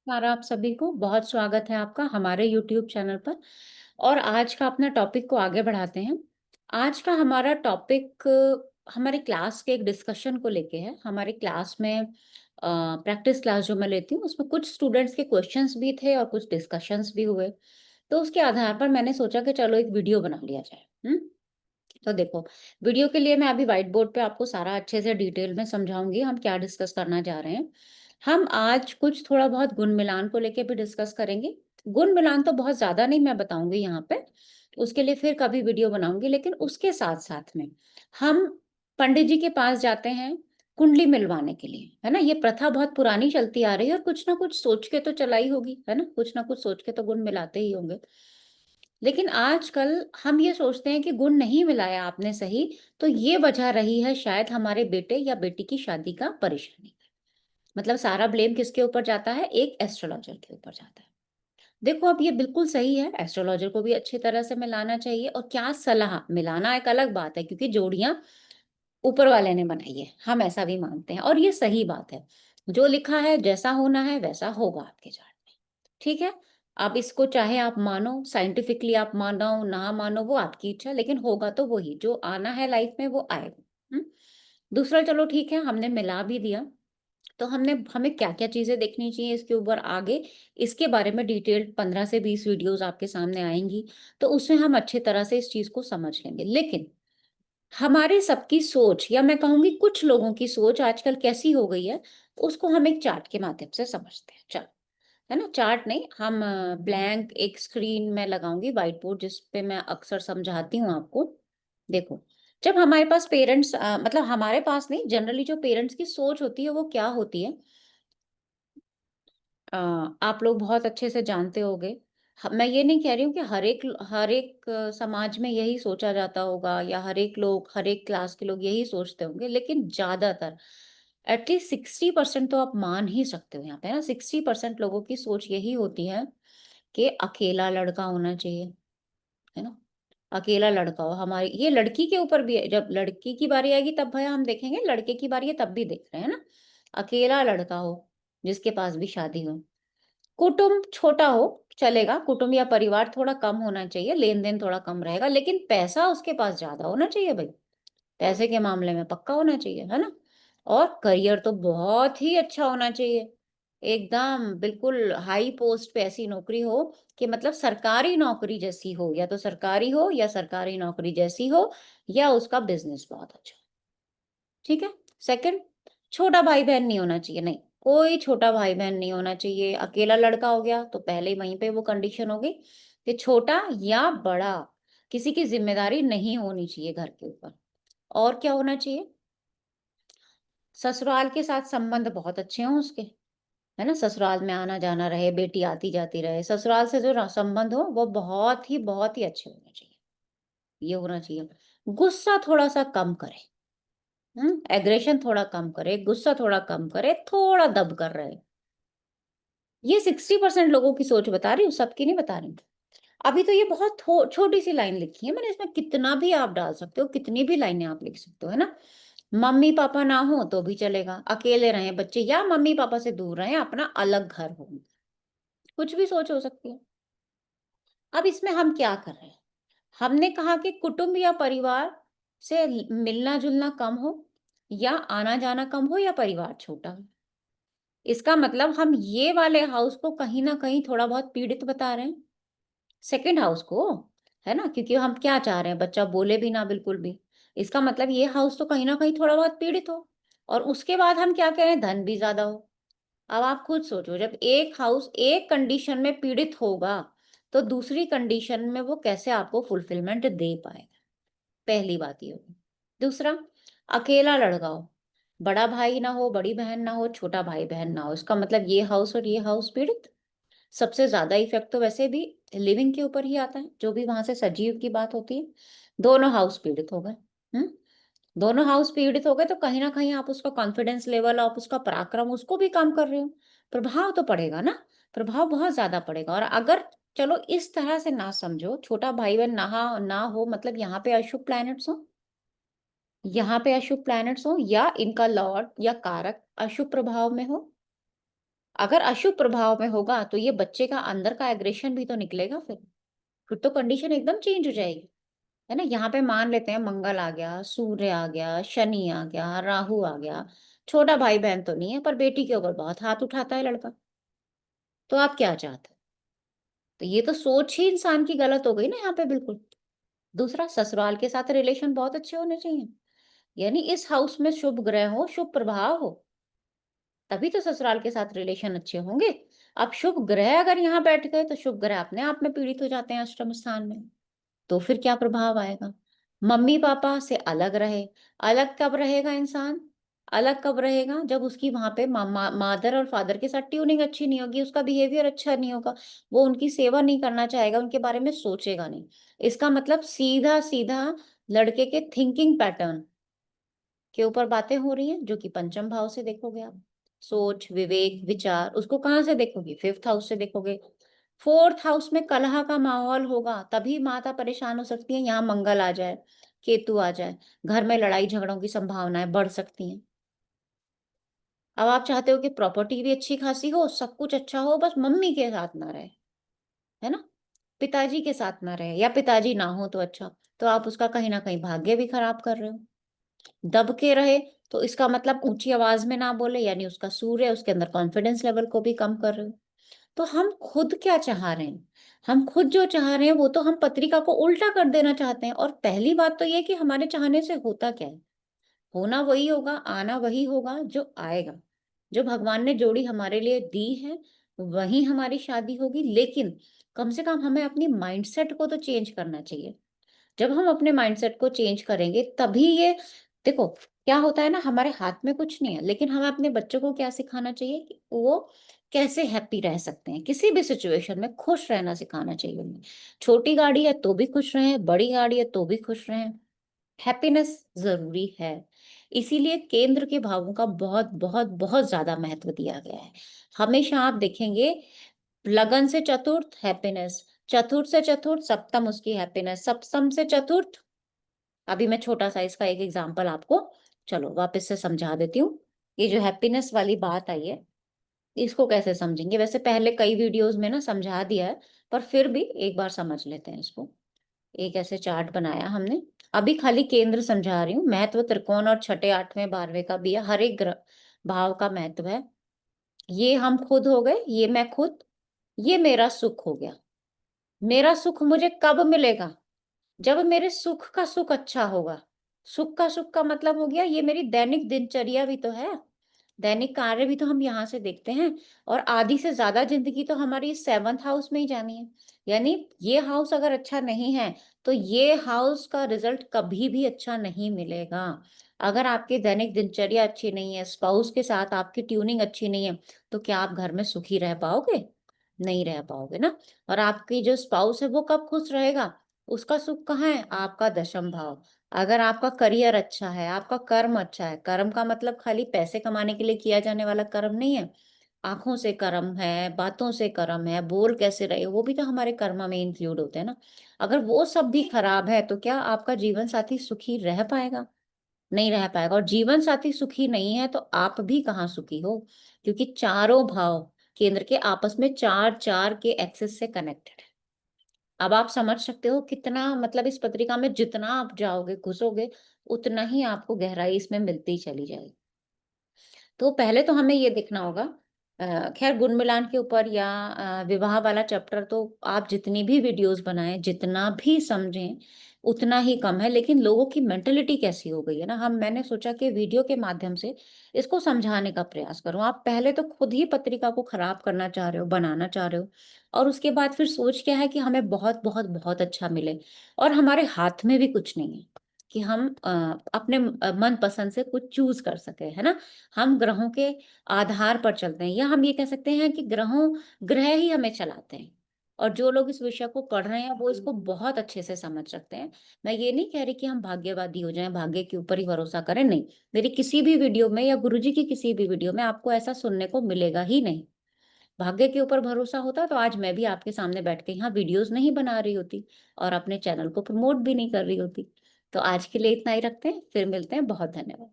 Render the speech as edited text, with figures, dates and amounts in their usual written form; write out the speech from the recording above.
नमस्कार आप सभी को, बहुत स्वागत है आपका हमारे यूट्यूब चैनल पर। और आज का अपना टॉपिक को आगे बढ़ाते हैं। आज का हमारा टॉपिक हमारी क्लास के एक डिस्कशन को लेके है। हमारी क्लास में प्रैक्टिस क्लास जो मैं लेती हूँ, उसमें कुछ स्टूडेंट्स के क्वेश्चंस भी थे और कुछ डिस्कशंस भी हुए। तो उसके आधार पर मैंने सोचा कि चलो एक वीडियो बना लिया जाए। तो देखो, वीडियो के लिए मैं अभी व्हाइट बोर्ड पे आपको सारा अच्छे से डिटेल में समझाऊँगी, हम क्या डिस्कस करना जा रहे हैं। हम आज कुछ थोड़ा बहुत गुण मिलान को लेके भी डिस्कस करेंगे। गुण मिलान तो बहुत ज़्यादा नहीं मैं बताऊँगी यहाँ पे, उसके लिए फिर कभी वीडियो बनाऊँगी। लेकिन उसके साथ-साथ में हम पंडित जी के पास जाते हैं कुंडली मिलवाने के लिए, है ना? ये प्रथा बहुत पुरानी चलती आ रही है और कुछ ना कुछ सोच के तो चलाई होगी, है ना? कुछ ना कुछ सोच के तो गुण मिलाते ही होंगे। लेकिन आजकल हम ये सोचते हैं कि गुण नहीं मिलाया आपने सही, तो ये वजह रही है शायद हमारे बेटे या बेटी की शादी का परेशानी। मतलब सारा ब्लेम किसके ऊपर जाता है? एक एस्ट्रोलॉजर के ऊपर जाता है। देखो, अब ये बिल्कुल सही है, एस्ट्रोलॉजर को भी अच्छी तरह से मिलाना चाहिए। और क्या सलाह मिलाना एक अलग बात है, क्योंकि जोड़ियाँ ऊपर वाले ने बनाई है, हम ऐसा भी मानते हैं और ये सही बात है। जो लिखा है, जैसा होना है वैसा होगा आपके चार्ट में। ठीक है? अब इसको चाहे आप मानो, साइंटिफिकली आप मानो, ना मानो वो आपकी इच्छा, लेकिन होगा तो वही, जो आना है लाइफ में वो आएगा। हुँ? दूसरा, चलो ठीक है, हमने मिला भी दिया, तो हमें क्या-क्या चीज़ें देखनी चाहिए इसके ऊपर आगे, इसके बारे में डिटेल्ड 15 से 20 वीडियोज़ आपके सामने आएँगी, तो उसमें हम अच्छी तरह से इस चीज़ को समझ लेंगे। लेकिन हमारे सबकी सोच, या मैं कहूँगी कुछ लोगों की सोच आजकल कैसी हो गई है, उसको हम एक चार्ट के माध्यम से समझते हैं। चलो, है ना? चार्ट नहीं, हम ब्लैंक एक स्क्रीन में लगाऊँगी व्हाइट बोर्ड, जिस पे मैं अक्सर समझाती हूँ आपको। देखो, जब हमारे पास पेरेंट्स मतलब हमारे पास नहीं, जनरली जो पेरेंट्स की सोच होती है वो क्या होती है, अ, आप लोग बहुत अच्छे से जानते होंगे। मैं ये नहीं कह रही हूँ कि हर एक समाज में यही सोचा जाता होगा, या हर एक लोग, हर एक क्लास के लोग यही सोचते होंगे, लेकिन ज़्यादातर एटलीस्ट 60% तो आप मान ही सकते हो यहाँ पे, है ना? 60% लोगों की सोच यही होती है कि अकेला लड़का होना चाहिए, है ना? अकेला लड़का हो। हमारी ये लड़की के ऊपर भी है, जब लड़की की बारी आएगी तब भई हम देखेंगे, लड़के की बारी है तब भी देख रहे हैं ना? अकेला लड़का हो, जिसके पास भी शादी हो। कुटुंब छोटा हो, चलेगा, कुटुंब या परिवार थोड़ा कम होना चाहिए, लेन-देन थोड़ा कम रहेगा, लेकिन पैसा उसके पास ज़्यादा होना चाहिए भई। पैसे के मामले में पक्का होना चाहिए, है ना? और करियर तो बहुत ही अच्छा होना चाहिए। एकदम बिल्कुल हाई पोस्ट पे ऐसी नौकरी हो कि मतलब सरकारी नौकरी जैसी हो, या तो सरकारी हो या सरकारी नौकरी जैसी हो, या उसका बिज़नेस बहुत अच्छा हो। ठीक है? सेकंड, छोटा भाई-बहन नहीं होना चाहिए, नहीं, कोई छोटा भाई-बहन नहीं होना चाहिए। अकेला लड़का हो गया तो पहले ही वहीं पे वो कंडीशन हो गई कि छोटा या बड़ा, किसी की ज़िम्मेदारी नहीं होनी चाहिए घर के ऊपर। और क्या होना चाहिए? ससुराल के साथ संबंध बहुत अच्छे हों उसके, है ना? ससुराल में आना-जाना रहे, बेटी आती-जाती रहे, ससुराल से जो संबंध हो वो बहुत ही अच्छे होने चाहिए। ये होना चाहिए। गुस्सा थोड़ा-सा कम करे। एग्रेशन थोड़ा कम करे, गुस्सा थोड़ा कम करे, थोड़ा दब कर रहे। ये 60% लोगों की सोच बता रही हूँ, सबकी नहीं बता रही हूँ। अभी तो ये बहुत छोटी-सी लाइन लिखी है मैंने, इसमें कितना भी आप डाल सकते हो, कितनी भी लाइनें आप लिख सकते हो, है ना? मम्मी-पापा ना हो तो भी चलेगा, अकेले रहें बच्चे, या मम्मी-पापा से दूर रहें, अपना अलग घर हो। कुछ भी सोच हो सकती है। अब इसमें हम क्या कर रहे हैं? हमने कहा कि कुटुंब या परिवार से मिलना-जुलना कम हो, या आना-जाना कम हो, या परिवार छोटा हो। इसका मतलब हम ये वाले हाउस को कहीं न कहीं थोड़ा बहुत पीड़ित बता रहे हैं, सेकंड हाउस को, है ना? क्योंकि हम क्या चाह रहे हैं, बच्चा बोले भी ना बिल्कुल भी। इसका मतलब ये हाउस तो कहीं न कहीं थोड़ा बहुत पीड़ित हो, और उसके बाद हम क्या कह रहे हैं, धन भी ज़्यादा हो। अब आप खुद सोचो, जब एक हाउस एक कंडीशन में पीड़ित होगा, तो दूसरी कंडीशन में वो कैसे आपको फुलफिलमेंट दे पाएगा? पहली बात ये होगी। दूसरा, अकेला लड़का हो, बड़ा भाई ना हो, बड़ी बहन ना हो, छोटा भाई-बहन ना हो, इसका मतलब ये हाउस और ये हाउस पीड़ित। सबसे ज़्यादा इफ़ेक्ट तो वैसे भी लिविंग के ऊपर ही आता है, जो भी वहाँ से सजीव की बात होती है। दोनों हाउस पीड़ित हो गए। हुँ? दोनों हाउस पीड़ित हो गए तो कहीं न कहीं आप उसका कॉन्फिडेंस लेवल, आप उसका पराक्रम, उसको भी कम कर रहे हो। प्रभाव तो पड़ेगा ना, प्रभाव बहुत ज़्यादा पड़ेगा। और अगर चलो इस तरह से ना समझो, छोटा भाई-बहन ना हो मतलब यहाँ पे अशुभ प्लैनेट्स हों, यहाँ पे अशुभ प्लैनेट्स हों, या इनका लॉर्ड या कारक अशुभ प्रभाव में हो, अगर अशुभ प्रभाव में होगा तो ये बच्चे का अंदर का एग्रेशन भी तो निकलेगा फिर तो कंडीशन एकदम चेंज हो जाएगी, है ना? यहाँ पे मान लेते हैं मंगल आ गया, सूर्य आ गया, शनि आ गया, राहु आ गया, छोटा भाई-बहन तो नहीं है पर बेटी के ऊपर बहुत हाथ उठाता है लड़का, तो आप क्या चाहते हो? तो ये तो सोच ही इंसान की गलत हो गई ना यहाँ पे बिल्कुल। दूसरा ससुराल के साथ रिलेशन बहुत अच्छे होने चाहिए, यानी इस हाउस में शुभ ग्रह हो, शुभ प्रभाव हो, तभी तो ससुराल के साथ रिलेशन अच्छे होंगे। अब शुभ ग्रह अगर यहाँ बैठ गए तो शुभ ग्रह अपने आप में पीड़ित हो जाते हैं अष्टम स्थान में। तो फिर क्या प्रभाव आएगा? मम्मी-पापा से अलग रहे, अलग कब रहेगा इंसान? अलग कब रहेगा? जब उसकी वहाँ पे मदर और फादर के साथ ट्यूनिंग अच्छी नहीं होगी, उसका बिहेवियर अच्छा नहीं होगा, वो उनकी सेवा नहीं करना चाहेगा, उनके बारे में सोचेगा नहीं। इसका मतलब सीधा-सीधा लड़के के थिंकिंग पैटर्न के ऊपर बातें हो रही हैं, जो कि पंचम भाव से देखोगे आप। सोच, विवेक, विचार उसको कहाँ से देखोगे? 5th हाउस से देखोगे। 4th हाउस में कलह का माहौल होगा, तभी माता परेशान हो सकती है, यहाँ मंगल आ जाए, केतु आ जाए, घर में लड़ाई-झगड़ों की संभावनाएँ बढ़ सकती हैं। अब आप चाहते हो कि प्रॉपर्टी भी अच्छी खासी हो, सब कुछ अच्छा हो, बस मम्मी के साथ ना रहे, है ना? पिताजी के साथ ना रहे या पिताजी ना हो तो अच्छा, तो आप उसका कहीं न कहीं भाग्य भी खराब कर रहे हो। दब के रहे, तो इसका मतलब ऊँची आवाज़ में ना बोले, यानी उसका सूर्य उसके अंदर कॉन्फिडेंस लेवल को भी कम कर रहे हो। तो हम खुद क्या चाह रहे हैं? हम खुद जो चाह रहे हैं वो तो हम पत्रिका को उल्टा कर देना चाहते हैं, और पहली बात तो ये है कि हमारे चाहने से होता क्या है? होना वही होगा, आना वही होगा जो आएगा। जो भगवान ने जोड़ी हमारे लिए दी है, वही हमारी शादी होगी, लेकिन कम से कम हमें अपनी माइंडसेट को तो चेंज करना चाहिए। जब हम अपने माइंडसेट को चेंज करेंगे तभी ये, देखो क्या होता है ना, हमारे हाथ में कुछ नहीं है, लेकिन हमें अपने बच्चों को क्या सिखाना चाहिए कि वो कैसे हैप्पी रह सकते हैं, किसी भी सिचुएशन में खुश रहना सिखाना चाहिए उन्हें। छोटी गाड़ी है तो भी खुश रहें, बड़ी गाड़ी है तो भी खुश रहें। हैप्पीनेस ज़रूरी है। इसीलिए केंद्र के भावों का बहुत, बहुत, बहुत ज़्यादा महत्व दिया गया है। हमेशा आप देखेंगे, लगन से चतुर्थ हैप्पीनेस, चतुर्थ से चतुर्थ सप्तम उसकी हैप्पीनेस, सप्तम से चतुर्थ, अभी मैं छोटा-सा इसका एक एग्ज़ाम्पल आपको चलो वापस से समझा देती हूँ। ये जो हैप्पीनेस वाली बात आई है, इसको कैसे समझेंगे? वैसे पहले कई वीडियोज़ में ना समझा दिया है, पर फिर भी एक बार समझ लेते हैं इसको। एक ऐसे चार्ट बनाया हमने, अभी खाली केंद्र समझा रही हूँ, महत्व त्रिकोण और छठे, 8वें, 12वें का भी है, हर एक ग्र भाव का महत्व है। ये हम खुद हो गए, ये मैं खुद, ये मेरा सुख हो गया। मेरा सुख मुझे कब मिलेगा? जब मेरे सुख का सुख अच्छा होगा। सुख का सुख का मतलब हो गया, ये मेरी दैनिक दिनचर्या भी तो है। दैनिक कार्य भी तो हम यहाँ से देखते हैं, और आधी से ज़्यादा ज़िंदगी तो हमारी 7th हाउस में ही जानी है। यानी ये हाउस अगर अच्छा नहीं है, तो ये हाउस का रिज़ल्ट कभी भी अच्छा नहीं मिलेगा। अगर आपकी दैनिक दिनचर्या अच्छी नहीं है, स्पाउस के साथ आपकी ट्यूनिंग अच्छी नहीं है, तो क्या आप घर में सुखी रह पाओगे? नहीं रह पाओगे ना। और आपकी जो स्पाउस है वो कब खुश रहेगा? उसका सुख कहाँ है? आपका दशम भाव। अगर आपका करियर अच्छा है, आपका कर्म अच्छा है, कर्म का मतलब खाली पैसे कमाने के लिए किया जाने वाला कर्म नहीं है। आँखों से कर्म है, बातों से कर्म है, बोल कैसे रहे हो, वो भी तो हमारे कर्म में इंक्लूड होते हैं ना। अगर वो सब भी खराब है, तो क्या आपका जीवन साथी सुखी रह पाएगा? नहीं रह पाएगा, और जीवन साथी सुखी नहीं है, तो आप भी कहाँ सुखी हो? क्योंकि चारों भाव केंद्र के आपस में 4-4 के एक्सिस से कनेक्टेड है। अब आप समझ सकते हो कितना, मतलब इस पत्रिका में जितना आप जाओगे, घुसोगे, उतना ही आपको गहराई इसमें मिलती चली जाएगी। तो पहले तो हमें ये देखना होगा, खैर गुण मिलान के ऊपर या विवाह वाला चैप्टर तो आप जितनी भी वीडियोस बनाएँ, जितना भी समझें, उतना ही कम है। लेकिन लोगों की मेंटालिटी कैसी हो गई है ना, हम मैंने सोचा कि वीडियो के माध्यम से इसको समझाने का प्रयास करूँ। आप पहले तो खुद ही पत्रिका को खराब करना चाह रहे हो, बनाना चाह रहे हो, और उसके बाद फिर सोच क्या है कि हमें बहुत, बहुत, बहुत अच्छा मिले, और हमारे हाथ में भी कुछ नहीं है कि हम अपने मनपसंद से कुछ चूज़ कर सकें, है ना? हम ग्रहों के आधार पर चलते हैं, या हम ये कह सकते हैं कि ग्रह ही हमें चलाते हैं। और जो लोग इस विषय को पढ़ रहे हैं वो इसको बहुत अच्छे से समझ सकते हैं। मैं ये नहीं कह रही कि हम भाग्यवादी हो जाएं, भाग्य के ऊपर ही भरोसा करें, नहीं। मेरी किसी भी वीडियो में या गुरुजी की किसी भी वीडियो में आपको ऐसा सुनने को मिलेगा ही नहीं। भाग्य के ऊपर भरोसा होता तो आज मैं भी आपके सामने बैठ के यहाँ वीडियोस नहीं बना रही होती, और अपने चैनल को प्रमोट भी नहीं कर रही होती। तो आज के लिए इतना ही रखते हैं, फिर मिलते हैं। बहुत धन्यवाद।